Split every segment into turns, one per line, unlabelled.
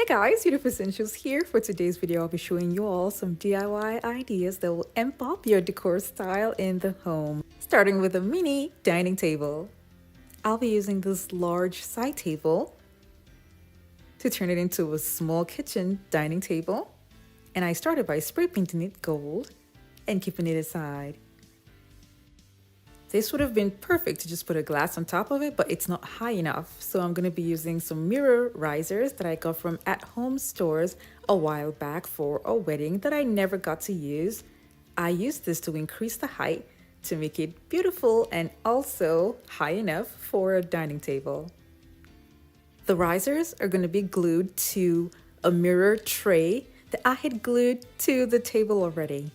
Guys, Uniqueness Essentials here. For today's video, I'll be showing you all some DIY ideas that will amp up your decor style in the home. Starting with a mini dining table. I'll be using this large side table to turn it into a small kitchen dining table. And I started by spray painting it gold and keeping it aside. This would have been perfect to just put a glass on top of it, but it's not high enough. So I'm going to be using some mirror risers that I got from at-home stores a while back for a wedding that I never got to use. I used this to increase the height to make it beautiful and also high enough for a dining table. The risers are going to be glued to a mirror tray that I had glued to the table already.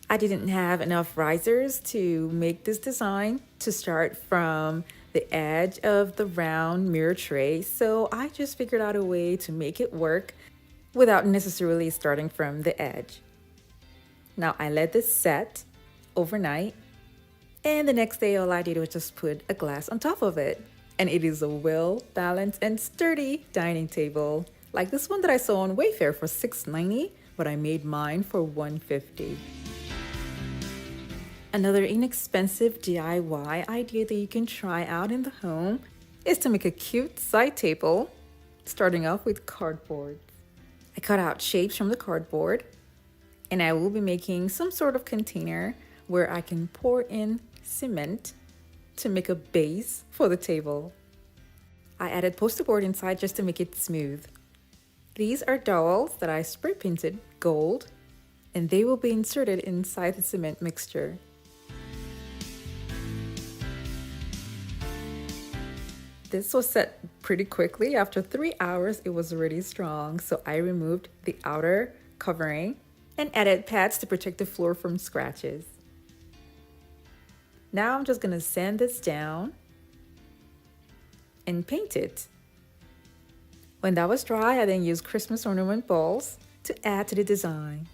I didn't have enough risers to make this design to start from the edge of the round mirror tray, so I just figured out a way to make it work without necessarily starting from the edge. Now I let this set overnight, and the next day all I did was just put a glass on top of it. And it is a well-balanced and sturdy dining table, like this one that I saw on Wayfair for $6.90, but I made mine for $1.50. Another inexpensive DIY idea that you can try out in the home is to make a cute side table, starting off with cardboard. I cut out shapes from the cardboard, and I will be making some sort of container where I can pour in cement to make a base for the table. I added poster board inside just to make it smooth. These are dowels that I spray painted gold, and they will be inserted inside the cement mixture. This was set pretty quickly. After 3 hours, it was already strong, so I removed the outer covering and added pads to protect the floor from scratches. Now I'm just gonna sand this down and paint it. When that was dry, I then used Christmas ornament balls to add to the design.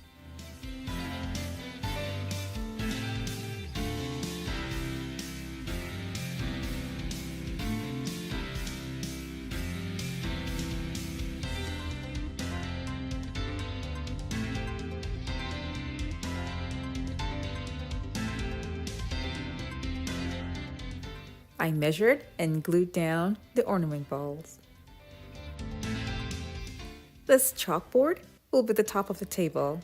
I measured and glued down the ornament balls. This chalkboard will be the top of the table.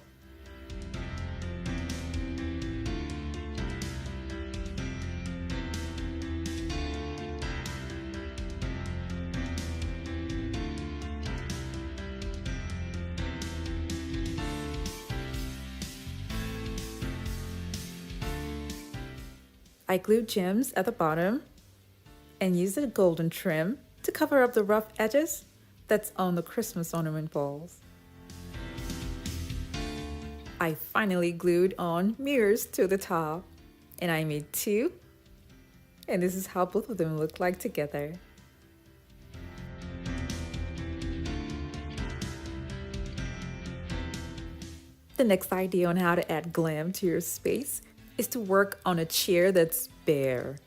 I glued gems at the bottom and used a golden trim to cover up the rough edges that's on the Christmas ornament balls. I finally glued on mirrors to the top, and I made two, and this is how both of them look like together. The next idea on how to add glam to your space is to work on a chair that's bare.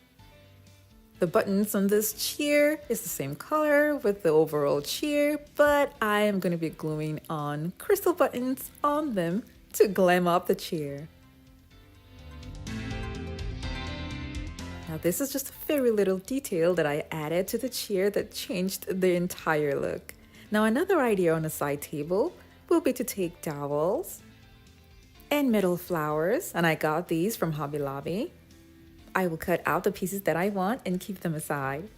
The buttons on this chair is the same color with the overall chair, but I am going to be gluing on crystal buttons on them to glam up the chair. Now this is just a very little detail that I added to the chair that changed the entire look. Now another idea on a side table will be to take dowels and metal flowers, and I got these from Hobby Lobby. I will cut out the pieces that I want and keep them aside.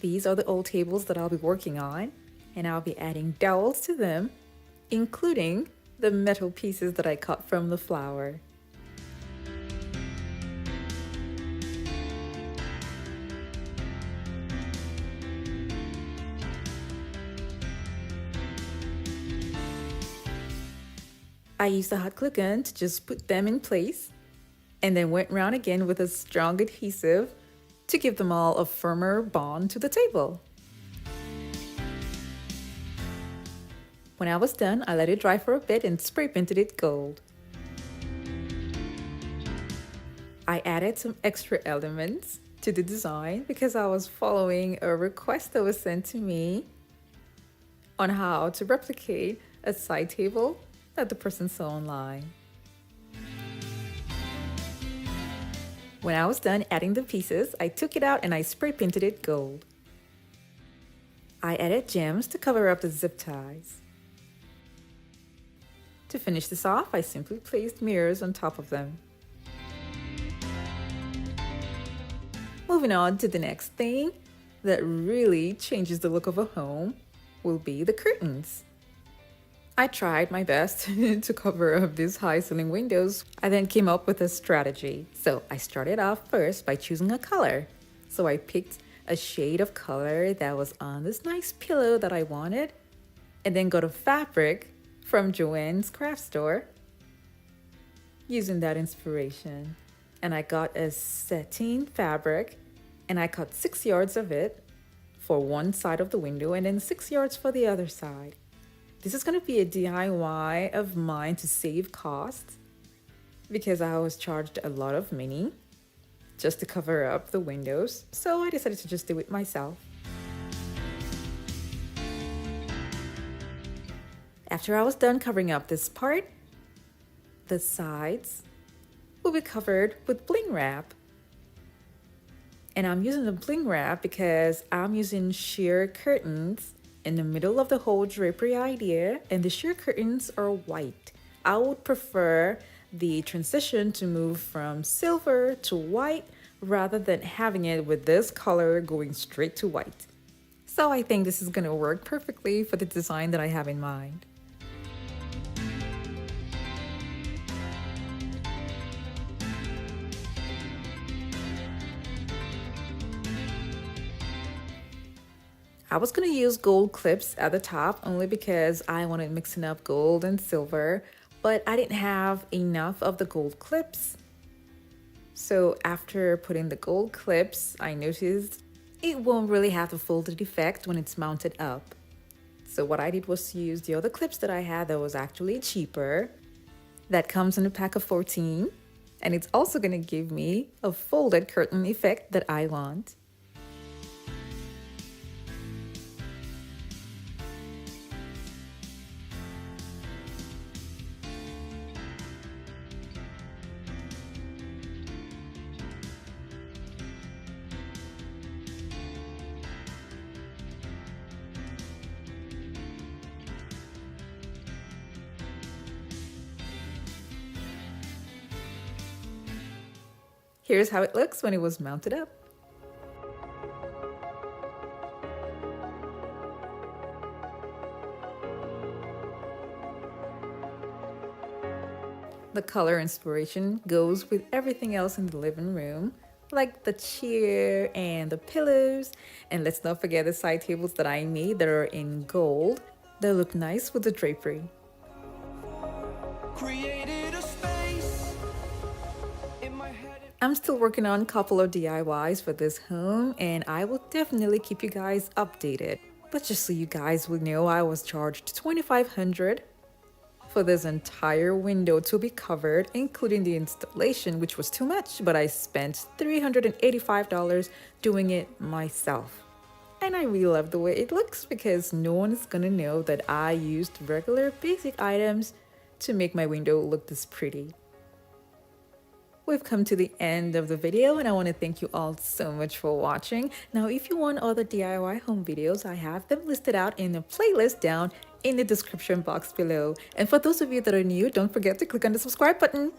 These are the old tables that I'll be working on, and I'll be adding dowels to them, including the metal pieces that I cut from the flower. I used a hot glue gun to just put them in place, and then went round again with a strong adhesive to give them all a firmer bond to the table. When I was done, I let it dry for a bit and spray painted it gold. I added some extra elements to the design because I was following a request that was sent to me on how to replicate a side table that the person saw online. When I was done adding the pieces, I took it out and I spray painted it gold. I added gems to cover up the zip ties. To finish this off, I simply placed mirrors on top of them. Moving on to the next thing that really changes the look of a home will be the curtains. I tried my best to cover up these high ceiling windows. I then came up with a strategy. So I started off first by choosing a color. So I picked a shade of color that was on this nice pillow that I wanted, and then got a fabric from Joann's craft store using that inspiration. And I got a sateen fabric and I cut 6 yards of it for one side of the window and then 6 yards for the other side. This is going to be a DIY of mine to save costs because I was charged a lot of money just to cover up the windows, so I decided to just do it myself. After I was done covering up this part, the sides will be covered with bling wrap. And I'm using the bling wrap because I'm using sheer curtains in the middle of the whole drapery idea, and the sheer curtains are white. I would prefer the transition to move from silver to white rather than having it with this color going straight to white. So I think this is going to work perfectly for the design that I have in mind. I was going to use gold clips at the top only because I wanted mixing up gold and silver, but I didn't have enough of the gold clips. So after putting the gold clips, I noticed it won't really have the folded effect when it's mounted up. So what I did was to use the other clips that I had that was actually cheaper. That comes in a pack of 14, and it's also going to give me a folded curtain effect that I want. Here's how it looks when it was mounted up. The color inspiration goes with everything else in the living room, like the chair and the pillows. And let's not forget the side tables that I made that are in gold. They look nice with the drapery. I'm still working on a couple of DIYs for this home, and I will definitely keep you guys updated. But just so you guys will know, I was charged $2,500 for this entire window to be covered, including the installation, which was too much, but I spent $385 doing it myself. And I really love the way it looks because no one is gonna know that I used regular basic items to make my window look this pretty. We've come to the end of the video, and I want to thank you all so much for watching. Now, if you want other DIY home videos, I have them listed out in a playlist down in the description box below. And for those of you that are new, don't forget to click on the subscribe button.